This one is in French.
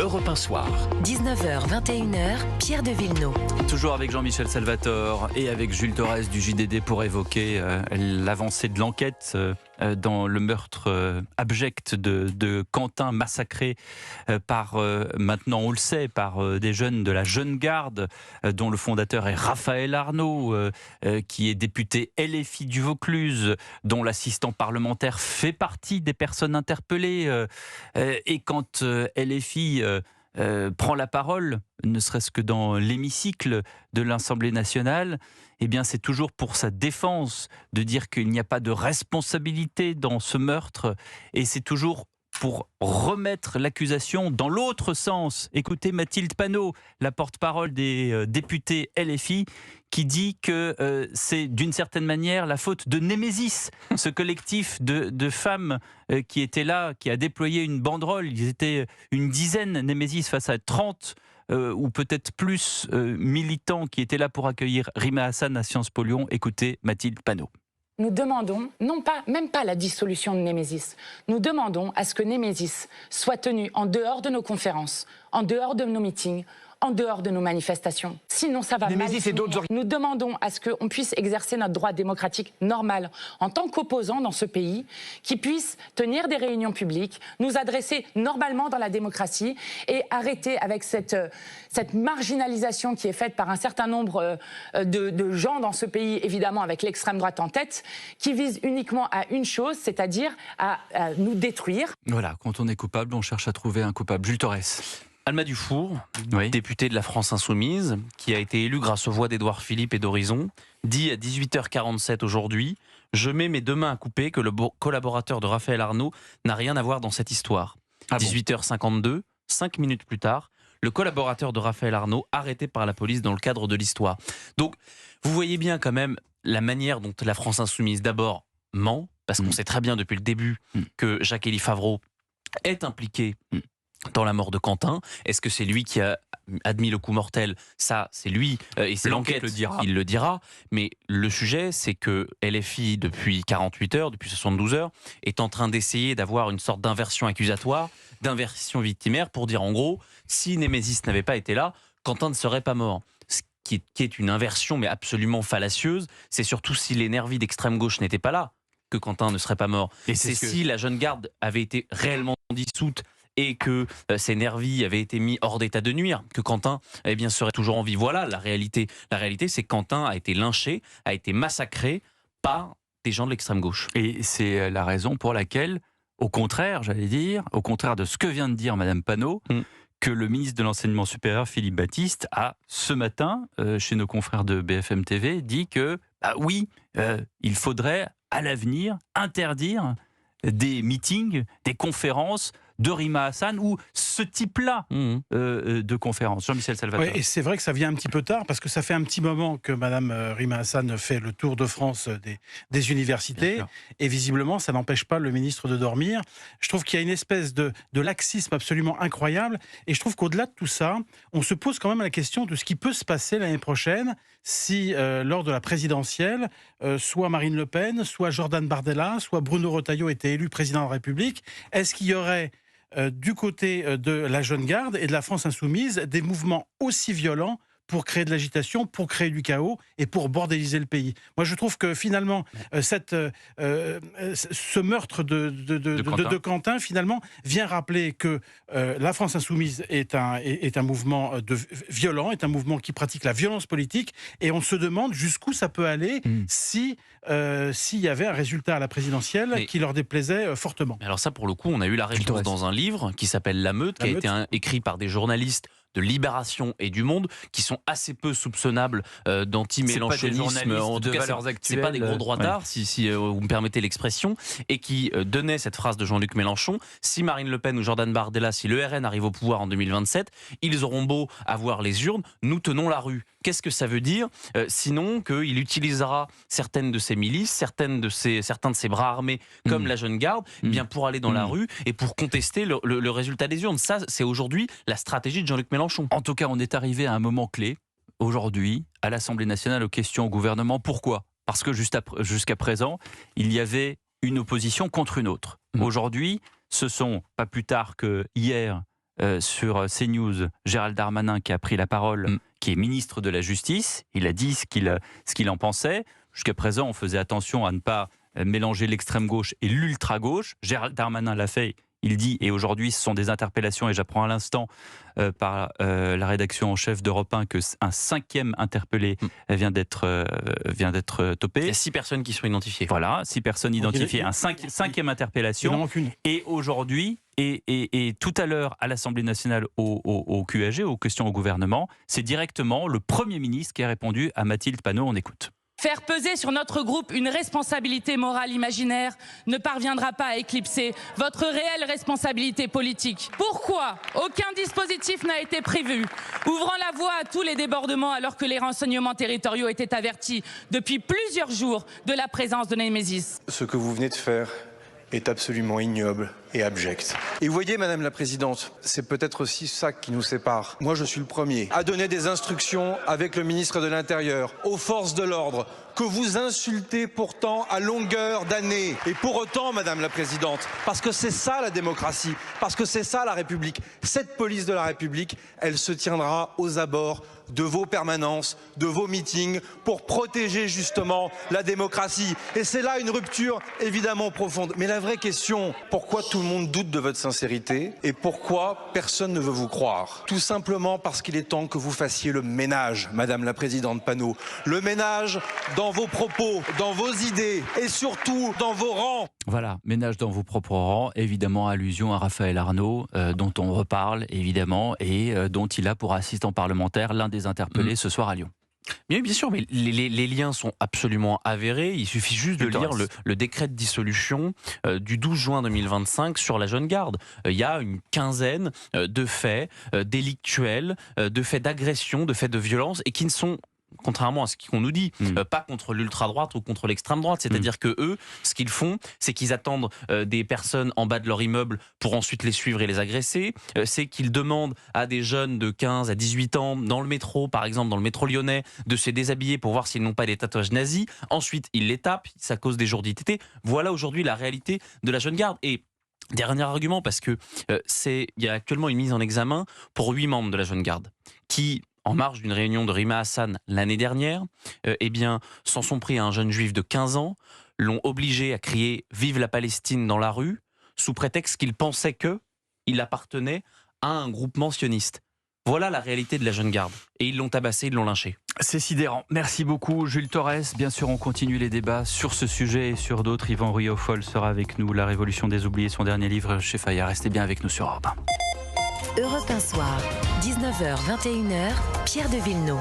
Europe 1 Soir. 19h, 21h, Pierre de Villeneuve. Toujours avec Jean-Michel Salvatore et avec Jules Torres du JDD pour évoquer l'avancée de l'enquête dans le meurtre abject de Quentin, massacré par, maintenant on le sait, par des jeunes de la Jeune Garde, dont le fondateur est Raphaël Arnaud, qui est député LFI du Vaucluse, dont l'assistant parlementaire fait partie des personnes interpellées. Et quand LFI prend la parole, ne serait-ce que dans l'hémicycle de l'Assemblée nationale, eh bien c'est toujours pour sa défense de dire qu'il n'y a pas de responsabilité dans ce meurtre, et c'est toujours pour remettre l'accusation dans l'autre sens. Écoutez Mathilde Panot, la porte-parole des députés LFI, qui dit que c'est d'une certaine manière la faute de Némésis, ce collectif de femmes qui était là, qui a déployé une banderole. Ils étaient une dizaine, Némésis, face à 30 ou peut-être plus militants qui étaient là pour accueillir Rima Hassan à Sciences Po Lyon. Écoutez Mathilde Panot. Nous demandons, même pas la dissolution de Némésis, nous demandons à ce que Némésis soit tenu en dehors de nos conférences, en dehors de nos meetings, en dehors de nos manifestations. Sinon, ça va mal finir. Nous demandons à ce qu'on puisse exercer notre droit démocratique normal en tant qu'opposants dans ce pays, qui puisse tenir des réunions publiques, nous adresser normalement dans la démocratie et arrêter avec cette marginalisation qui est faite par un certain nombre de gens dans ce pays, évidemment avec l'extrême droite en tête, qui vise uniquement à une chose, c'est-à-dire à nous détruire. Voilà, quand on est coupable, on cherche à trouver un coupable. Jules Torres. Alma Dufour, députée de la France Insoumise, qui a été élue grâce aux voix d'Édouard Philippe et d'Horizon, dit à 18h47 aujourd'hui « Je mets mes deux mains à couper que le collaborateur de Raphaël Arnaud n'a rien à voir dans cette histoire ». 18h52, 5 minutes plus tard, le collaborateur de Raphaël Arnaud arrêté par la police dans le cadre de l'histoire. Donc, vous voyez bien quand même la manière dont la France Insoumise d'abord ment, parce qu'on sait très bien depuis le début que Jacques-Élie Favreau est impliqué dans la mort de Quentin. Est-ce que c'est lui qui a admis le coup mortel? Ça, c'est lui, et c'est l'enquête il le dira. Mais le sujet, c'est que LFI, depuis 48 heures, depuis 72 heures, est en train d'essayer d'avoir une sorte d'inversion accusatoire, d'inversion victimaire, pour dire en gros, si Némésis n'avait pas été là, Quentin ne serait pas mort. Ce qui est une inversion, mais absolument fallacieuse. C'est surtout si les nervis d'extrême gauche n'étaient pas là, que Quentin ne serait pas mort. Et c'est si la Jeune Garde avait été réellement dissoute et que ces nervis avaient été mis hors d'état de nuire, que Quentin serait toujours en vie. Voilà la réalité. La réalité, c'est que Quentin a été lynché, a été massacré par des gens de l'extrême gauche. Et c'est la raison pour laquelle, au contraire, au contraire de ce que vient de dire Madame Panot, que le ministre de l'Enseignement supérieur, Philippe Baptiste, a ce matin, chez nos confrères de BFM TV, dit que, il faudrait à l'avenir interdire des meetings, des conférences de Rima Hassan ou ce type-là de conférences. Jean-Michel Salvatore. Oui, et c'est vrai que ça vient un petit peu tard parce que ça fait un petit moment que Madame Rima Hassan fait le tour de France des universités et visiblement ça n'empêche pas le ministre de dormir. Je trouve qu'il y a une espèce de laxisme absolument incroyable et je trouve qu'au-delà de tout ça, on se pose quand même la question de ce qui peut se passer l'année prochaine si lors de la présidentielle, soit Marine Le Pen, soit Jordan Bardella, soit Bruno Retailleau étaient élus président de la République. Est-ce qu'il y aurait du côté de la Jeune Garde et de la France Insoumise, des mouvements aussi violents pour créer de l'agitation, pour créer du chaos et pour bordéliser le pays. Moi, je trouve que finalement, ce meurtre de Quentin, finalement, vient rappeler que la France Insoumise est un mouvement violent, est un mouvement qui pratique la violence politique, et on se demande jusqu'où ça peut aller s'il y avait un résultat à la présidentielle qui leur déplaisait fortement. Alors ça, pour le coup, on a eu la réponse dans un livre qui s'appelle La Meute, qui a été écrit par des journalistes de Libération et du Monde, qui sont assez peu soupçonnables d'anti-mélenchonisme. En tout cas, c'est pas des gros droitards, si vous me permettez l'expression, et qui donnaient cette phrase de Jean-Luc Mélenchon: si Marine Le Pen ou Jordan Bardella, si le RN arrive au pouvoir en 2027, ils auront beau avoir les urnes, nous tenons la rue. Qu'est-ce que ça veut dire sinon qu'il utilisera certaines de ses milices, certains de ses bras armés, comme la Jeune Garde, bien pour aller dans la rue et pour contester le résultat des urnes. Ça, c'est aujourd'hui la stratégie de Jean-Luc Mélenchon. En tout cas, on est arrivé à un moment clé, aujourd'hui, à l'Assemblée nationale, aux questions au gouvernement. Pourquoi ? Parce que jusqu'à présent, il y avait une opposition contre une autre. Aujourd'hui, ce sont, pas plus tard que hier, sur CNews Gérald Darmanin qui a pris la parole, qui est ministre de la Justice. Il a dit ce qu'il en pensait. Jusqu'à présent, on faisait attention à ne pas mélanger l'extrême gauche et l'ultra gauche. Gérald Darmanin l'a fait. Il dit, et aujourd'hui ce sont des interpellations, et j'apprends à l'instant par la rédaction en chef d'Europe 1 qu'un 5e interpellé vient d'être topé. Il y a 6 personnes qui sont identifiées. Voilà, 6 personnes identifiées, un 5e interpellation. Et aujourd'hui, et tout à l'heure à l'Assemblée nationale au QAG, aux questions au gouvernement, c'est directement le Premier ministre qui a répondu à Mathilde Panot. On écoute. Faire peser sur notre groupe une responsabilité morale imaginaire ne parviendra pas à éclipser votre réelle responsabilité politique. Pourquoi aucun dispositif n'a été prévu, ouvrant la voie à tous les débordements alors que les renseignements territoriaux étaient avertis depuis plusieurs jours de la présence de Némésis? Ce que vous venez de faire est absolument ignoble et abject. Et vous voyez, Madame la Présidente, c'est peut-être aussi ça qui nous sépare. Moi, je suis le premier à donner des instructions avec le ministre de l'Intérieur aux forces de l'ordre que vous insultez pourtant à longueur d'année. Et pour autant, Madame la Présidente, parce que c'est ça la démocratie, parce que c'est ça la République, cette police de la République, elle se tiendra aux abords de vos permanences, de vos meetings, pour protéger justement la démocratie. Et c'est là une rupture évidemment profonde. Mais la vraie question, pourquoi tout le monde doute de votre sincérité et pourquoi personne ne veut vous croire? Tout simplement parce qu'il est temps que vous fassiez le ménage, Madame la Présidente Panot. Le ménage dans vos propos, dans vos idées et surtout dans vos rangs. Voilà, ménage dans vos propres rangs, évidemment allusion à Raphaël Arnaud, dont on reparle évidemment, et dont il a pour assistant parlementaire l'un des interpellés ce soir à Lyon. Bien sûr, mais les liens sont absolument avérés. Il suffit juste de lire le décret de dissolution du 12 juin 2025 sur la jeune garde. Il y a une quinzaine de faits délictuels, de faits d'agression, de faits de violence, et qui ne sont, contrairement à ce qu'on nous dit, pas contre l'ultra-droite ou contre l'extrême-droite. C'est-à-dire que eux, ce qu'ils font, c'est qu'ils attendent des personnes en bas de leur immeuble pour ensuite les suivre et les agresser. C'est qu'ils demandent à des jeunes de 15 à 18 ans, dans le métro, par exemple, dans le métro lyonnais, de se déshabiller pour voir s'ils n'ont pas des tatouages nazis. Ensuite, ils les tapent, ça cause des jours d'ITT. Voilà aujourd'hui la réalité de la jeune garde. Et dernier argument, parce que il y a actuellement une mise en examen pour 8 membres de la jeune garde qui, en marge d'une réunion de Rima Hassan l'année dernière, s'en sont pris à un jeune juif de 15 ans, l'ont obligé à crier « Vive la Palestine » dans la rue, sous prétexte qu'il pensait qu'il appartenait à un groupement sioniste. Voilà la réalité de la jeune garde. Et ils l'ont tabassé, ils l'ont lynché. C'est sidérant. Merci beaucoup, Jules Torres. Bien sûr, on continue les débats sur ce sujet et sur d'autres. Yvan Rioufol sera avec nous. La Révolution des oubliés, son dernier livre chez Fayard. Restez bien avec nous sur Europe 1. Europe 1 Soir, 19h, 21h, Pierre de Villeneuve.